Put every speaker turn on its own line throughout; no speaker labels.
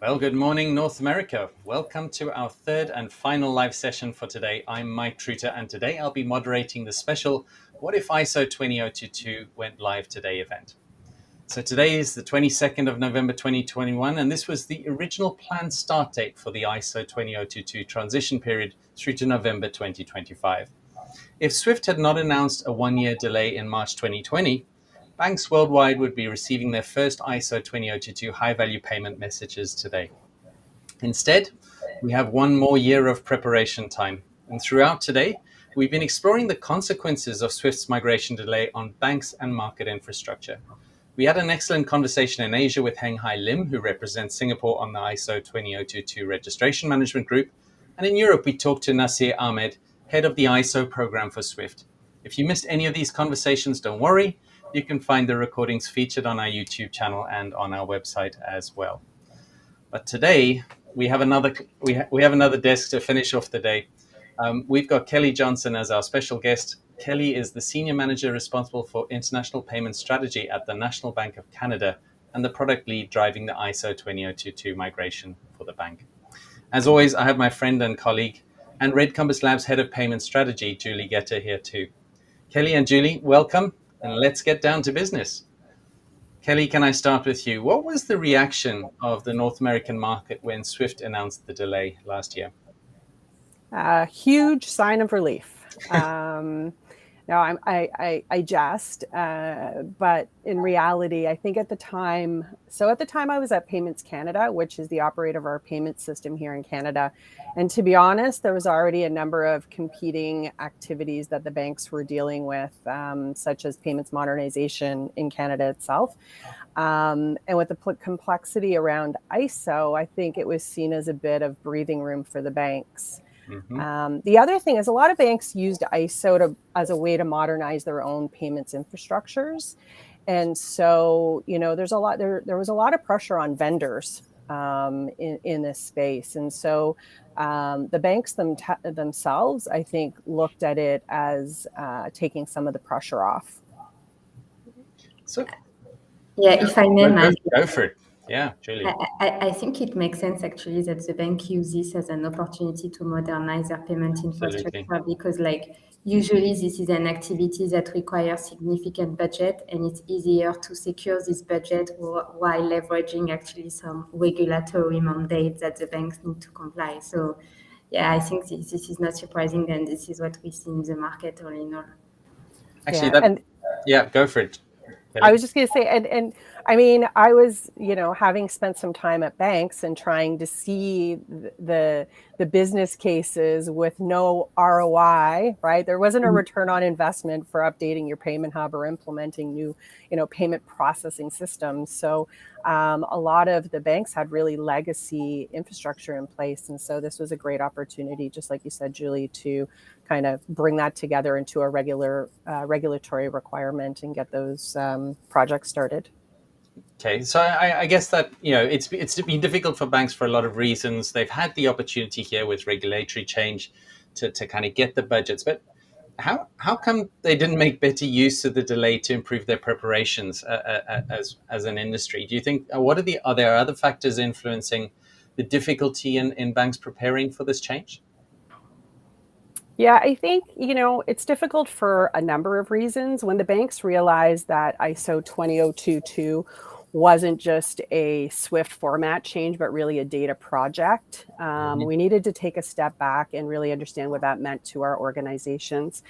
Well, good morning, North America. Welcome to our third and final live session for today. I'm Mike Truter, and today I'll be moderating the special What If ISO 20022 Went Live Today event. So today is the 22nd of November 2021, and this was the original planned start date for the ISO 20022 transition period through to November 2025. If SWIFT had not announced a one-year delay in March 2020, banks worldwide would be receiving their first ISO 20022 high-value payment messages today. Instead, we have one more year of preparation time. And throughout today, we've been exploring the consequences of SWIFT's migration delay on banks and market infrastructure. We had an excellent conversation in Asia with Heng Hai Lim, who represents Singapore on the ISO 20022 Registration Management Group. And in Europe, we talked to Nasir Ahmed, head of the ISO program for SWIFT. If you missed any of these conversations, don't worry. You can find the recordings featured on our YouTube channel and on our website as well. But today, we have another desk to finish off the day. We've got Kelly Johnson as our special guest. Kelly is the Senior Manager responsible for International Payment Strategy at the National Bank of Canada and the product lead driving the ISO 20022 migration for the bank. As always, I have my friend and colleague and Red Compass Labs Head of Payment Strategy, Julie Getter, here too. Kelly and Julie, welcome, and let's get down to business. Kelly, can I start with you? What was the reaction of the North American market when SWIFT announced the delay last year?
A huge sign of relief. No, I jest, but in reality, I think at the time I was at Payments Canada, which is the operator of our payment system here in Canada. And to be honest, there was already a number of competing activities that the banks were dealing with, such as payments modernization in Canada itself. And with the complexity around ISO, I think it was seen as a bit of breathing room for the banks. Mm-hmm. The other thing is a lot of banks used ISO as a way to modernize their own payments infrastructures. And so, there was a lot of pressure on vendors in this space. And so the banks themselves, I think, looked at it as taking some of the pressure off.
So,
if I may,
go for it. Yeah, Julie.
I think it makes sense actually that the bank use this as an opportunity to modernize their payment infrastructure. Absolutely. Because usually this is an activity that requires significant budget, and it's easier to secure this budget while leveraging actually some regulatory mandates that the banks need to comply. So I think this is not surprising, and this is what we see in the market all in all.
Actually, go for it.
I was just going to say, and I mean, I was, having spent some time at banks and trying to see the business cases with no ROI, right? There wasn't a return on investment for updating your payment hub or implementing new, payment processing systems. So a lot of the banks had really legacy infrastructure in place. And so this was a great opportunity, just like you said, Julie, to kind of bring that together into a regulatory requirement and get those projects started.
Okay, so I guess that it's been difficult for banks for a lot of reasons. They've had the opportunity here with regulatory change to kind of get the budgets, but how come they didn't make better use of the delay to improve their preparations as an industry? Do you think are there other factors influencing the difficulty in banks preparing for this change?
Yeah, I think, it's difficult for a number of reasons. When the banks realized that ISO 20022 wasn't just a SWIFT format change, but really a data project, we needed to take a step back and really understand what that meant to our organizations.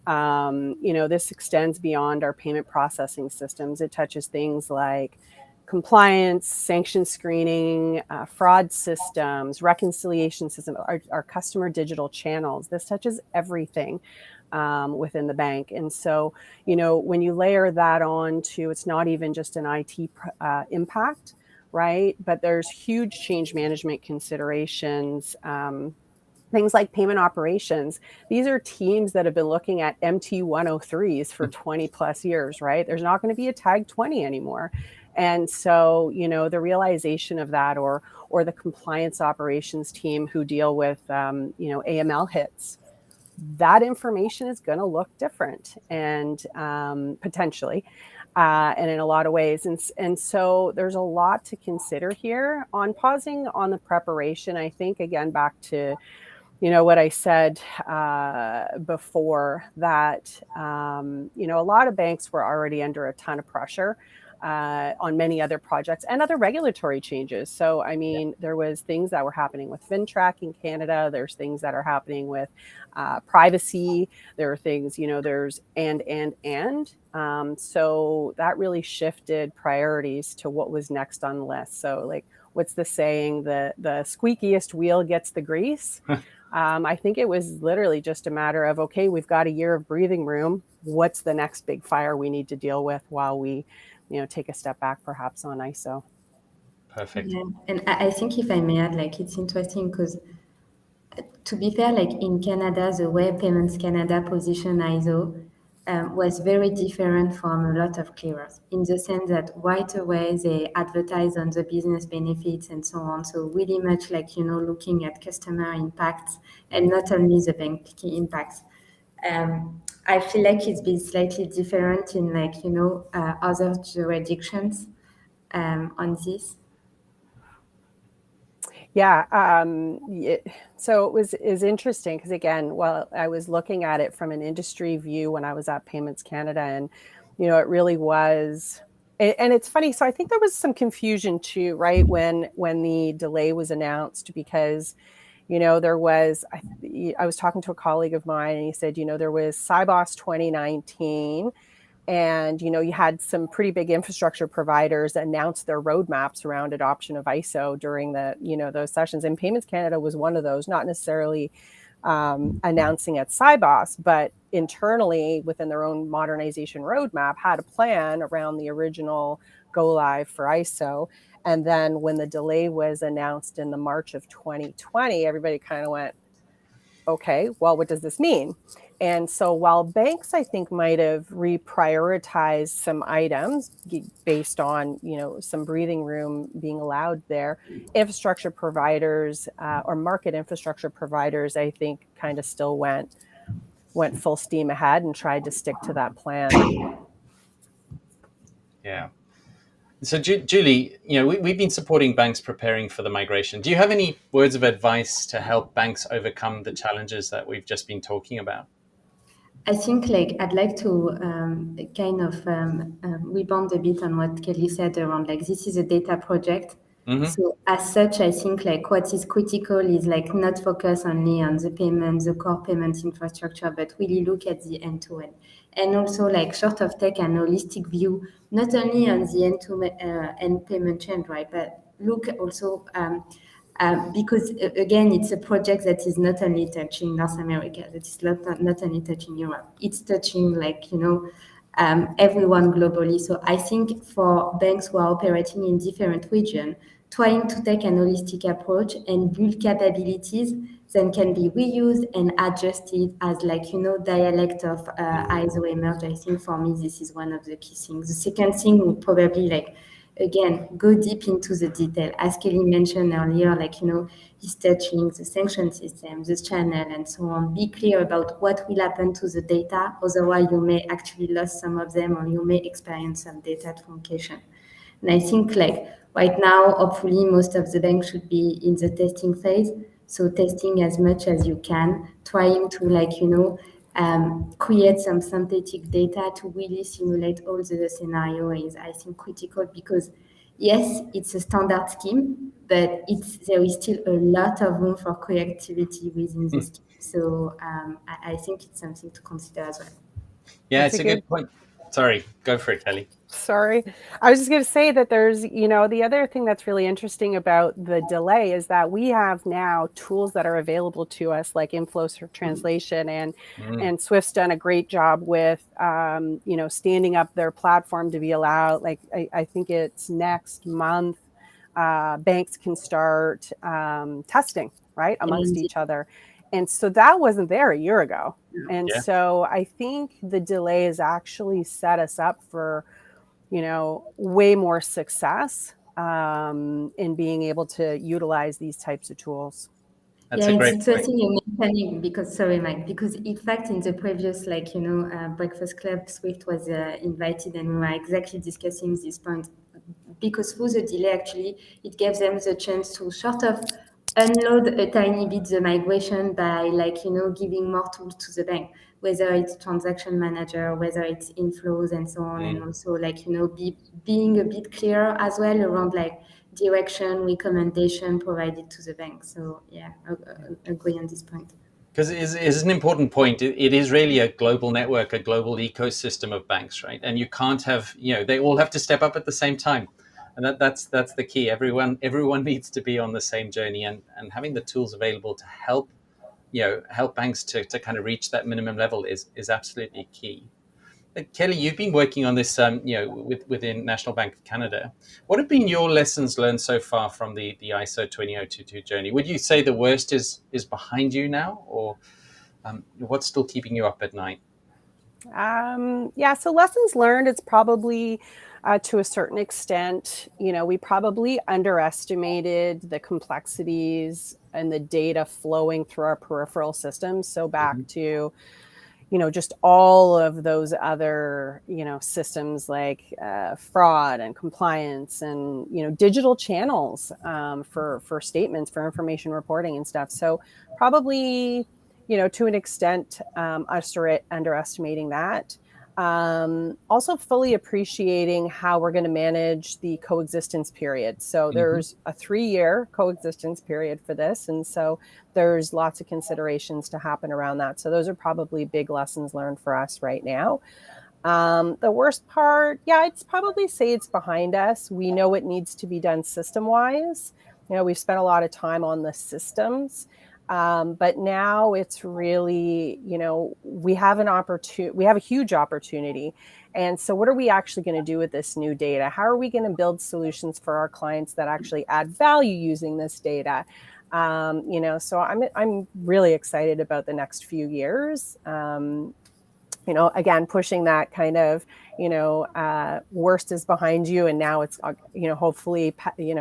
This extends beyond our payment processing systems. It touches things like compliance, sanction screening, fraud systems, reconciliation systems, our customer digital channels. This touches everything within the bank. And so, when you layer that on to, it's not even just an IT impact, right? But there's huge change management considerations. Things like payment operations. These are teams that have been looking at MT 103s for 20 plus years, right? There's not going to be a tag 20 anymore. And so, the realization of that, or the compliance operations team who deal with, AML hits, that information is going to look different and potentially. and in a lot of ways. And so there's a lot to consider here. On pausing on the preparation, I think, again, back to what I said before, that a lot of banks were already under a ton of pressure on many other projects and other regulatory changes. So, I mean, there was things that were happening with FinTrack in Canada. There's things that are happening with privacy. There are things, there's and. So that really shifted priorities to what was next on the list. So, like, what's the saying? The squeakiest wheel gets the grease. I think it was literally just a matter of, okay, we've got a year of breathing room. What's the next big fire we need to deal with while we, take a step back perhaps on ISO?
Perfect.
Yeah. And I think, if I may add, like, it's interesting because, to be fair, like in Canada, the way Payments Canada position ISO was very different from a lot of clearers, in the sense that right away they advertise on the business benefits and so on. So really much like, looking at customer impacts and not only the bank impacts. I feel like it's been slightly different in, like, other jurisdictions on this.
Yeah. So it is interesting because, again, well, I was looking at it from an industry view when I was at Payments Canada, and it really was. And it's funny. So I think there was some confusion too, right, when the delay was announced, because there was, I was talking to a colleague of mine, and he said, there was Sibos 2019. And, you had some pretty big infrastructure providers announce their roadmaps around adoption of ISO during those sessions. And Payments Canada was one of those, not necessarily announcing at Sibos, but internally within their own modernization roadmap had a plan around the original go live for ISO. And then when the delay was announced in the March of 2020, everybody kind of went, okay, well, what does this mean? And so while banks, I think, might have reprioritized some items based on, some breathing room being allowed there, infrastructure providers or market infrastructure providers, I think, kind of still went full steam ahead and tried to stick to that plan.
Yeah. So, Julie, we've been supporting banks preparing for the migration. Do you have any words of advice to help banks overcome the challenges that we've just been talking about?
I think, like, I'd like to kind of rebound a bit on what Kelly said around, like, this is a data project.
Mm-hmm.
So as such, I think, like, what is critical is, like, not focus only on the payment, the core payment infrastructure, but really look at the end-to-end. And also, like, sort of take an holistic view, not only on the end-to-end payment chain, right, but look also because, again, it's a project that is not only touching North America, that is not only touching Europe, it's touching, like, everyone globally. So I think for banks who are operating in different regions, trying to take an holistic approach and build capabilities then can be reused and adjusted as, like, dialect of ISO emerge. I think for me, this is one of the key things. The second thing would probably, like, again, go deep into the detail. As Kelly mentioned earlier, like, he's touching the sanction system, this channel, and so on. Be clear about what will happen to the data. Otherwise, you may actually lose some of them, or you may experience some data truncation. And I think, like, right now, hopefully, most of the banks should be in the testing phase. So testing as much as you can, trying to, like, create some synthetic data to really simulate all the scenario is, I think, critical, because yes, it's a standard scheme, but there is still a lot of room for creativity within the scheme. So I think it's something to consider as well.
Yeah, it's a good point. Sorry, go for it, Kelly.
Sorry. I was just going to say that there's, the other thing that's really interesting about the delay is that we have now tools that are available to us, like Inflow Translation, and Swift's done a great job with, standing up their platform to be allowed. Like, I think it's next month, banks can start testing, right, amongst each other. And so that wasn't there a year ago. And so I think the delay has actually set us up for, way more success in being able to utilize these types of tools.
That's
Yeah,
a
it's
great point.
interesting you're mentioning because, sorry, Mike, because in fact, in the previous, Breakfast Club, Swift was invited and we were exactly discussing this point because through the delay, actually, it gave them the chance to sort of unload a tiny bit the migration by giving more tools to the bank, whether it's transaction manager, whether it's inflows and so on, and also being a bit clearer as well around direction, recommendation provided to the bank. So yeah, I agree on this point.
Because it is an important point. It is really a global network, a global ecosystem of banks, right? And you can't have, they all have to step up at the same time. And that's the key. Everyone needs to be on the same journey, and having the tools available to help banks to kind of reach that minimum level is absolutely key. Kelly, you've been working on this, within National Bank of Canada. What have been your lessons learned so far from the ISO 20022 journey? Would you say the worst is behind you now, or what's still keeping you up at night?
Yeah, so lessons learned, it's probably to a certain extent, we probably underestimated the complexities and the data flowing through our peripheral systems. So back to just all of those other, systems like fraud and compliance and, digital channels for statements, for information reporting and stuff. So probably, to an extent, underestimating that. Also fully appreciating how we're going to manage the coexistence period. So there's a 3-year coexistence period for this. And so there's lots of considerations to happen around that. So those are probably big lessons learned for us right now. The worst part, I'd probably say it's behind us. We know it needs to be done system-wise. We've spent a lot of time on the systems. But now it's really, we have a huge opportunity. And so what are we actually going to do with this new data? How are we going to build solutions for our clients that actually add value using this data? So I'm really excited about the next few years. Again, pushing that kind of, worst is behind you. And now it's, hopefully,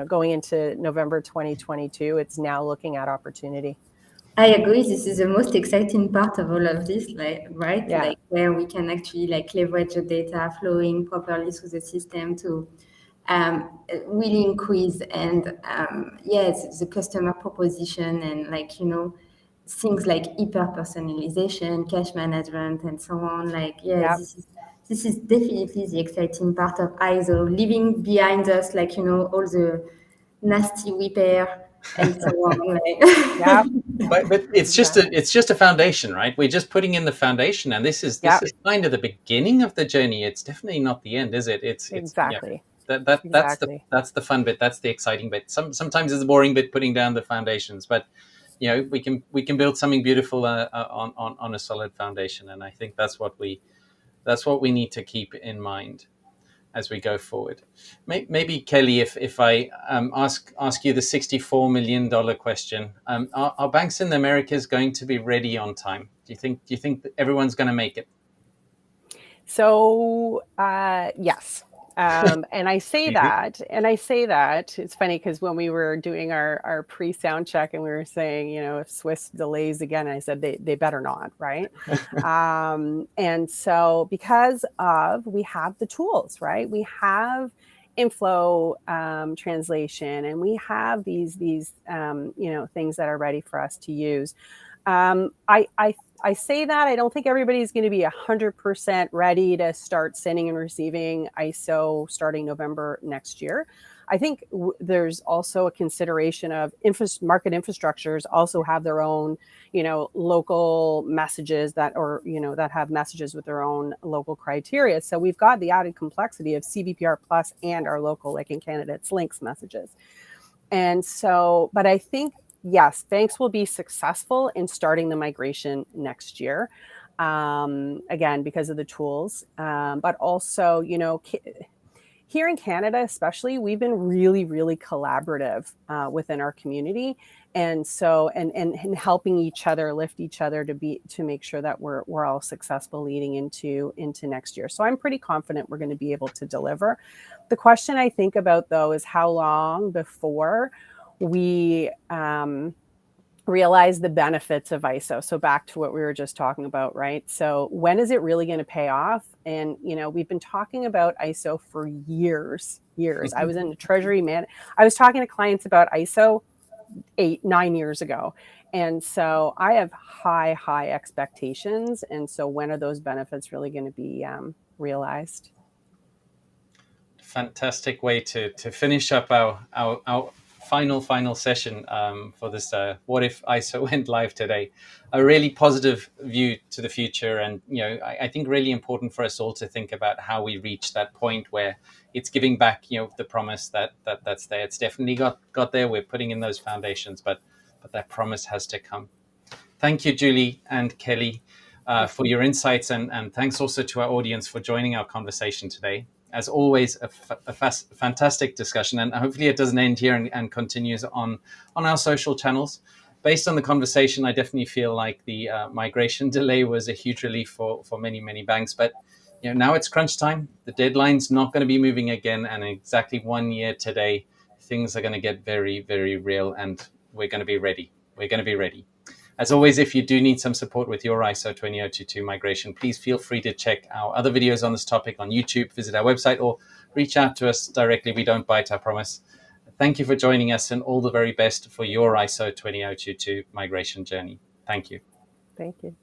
going into November 2022, it's now looking at opportunity.
I agree. This is the most exciting part of all of this, right?
Yeah.
Where we can actually leverage the data flowing properly through the system to really increase and the customer proposition and things like hyper personalization, cash management, and so on. This is definitely the exciting part of ISO, leaving behind us all the nasty repair and so on.
Yeah.
But it's just a foundation, right? We're just putting in the foundation, and this is kind of the beginning of the journey. It's definitely not the end, is it? It's
exactly.
That's the fun bit. That's the exciting bit. Sometimes it's the boring bit, putting down the foundations, but we can build something beautiful on a solid foundation, and I think that's what we need to keep in mind as we go forward. Maybe Kelly, if I ask you the $64 million question, are banks in the Americas going to be ready on time? Do you think that everyone's going to make it?
So yes. And I say that, it's funny because when we were doing our pre-sound check and we were saying, if Swiss delays again, I said they better not, right? And so because we have the tools, right? We have inflow translation, and we have these things that are ready for us to use. I say that I don't think everybody's going to be 100% ready to start sending and receiving ISO starting November next year. I think there's also a consideration of market infrastructures also have their own, local messages that have messages with their own local criteria. So we've got the added complexity of CBPR Plus and our local, like in Canada, it's links messages. And so, but I think, yes, banks will be successful in starting the migration next year, again, because of the tools. But also, here in Canada, especially, we've been really, really collaborative within our community. And so, and helping each other, lift each other to make sure that we're all successful leading into next year. So I'm pretty confident we're going to be able to deliver. The question I think about, though, is how long before we realize the benefits of ISO. So back to what we were just talking about, right? So when is it really going to pay off? And, we've been talking about ISO for years. I was in the treasury I was talking to clients about ISO 8-9 years ago. And so I have high expectations. And so when are those benefits really going to be realized?
Fantastic way to finish up our final session for this What If ISO went live today. A really positive view to the future, and I think really important for us all to think about how we reach that point where it's giving back the promise that's there. It's definitely got there. We're putting in those foundations, but that promise has to come. Thank you, Julie and Kelly, for your insights, and thanks also to our audience for joining our conversation today. As always, a fantastic discussion, and hopefully it doesn't end here and continues on our social channels. Based on the conversation, I definitely feel like the migration delay was a huge relief for many banks. But now it's crunch time. The deadline's not going to be moving again, and in exactly 1 year today, things are going to get very, very real, and we're going to be ready. We're going to be ready. As always, if you do need some support with your ISO 20022 migration, please feel free to check our other videos on this topic on YouTube, visit our website, or reach out to us directly. We don't bite, I promise. Thank you for joining us, and all the very best for your ISO 20022 migration journey. Thank you.
Thank you.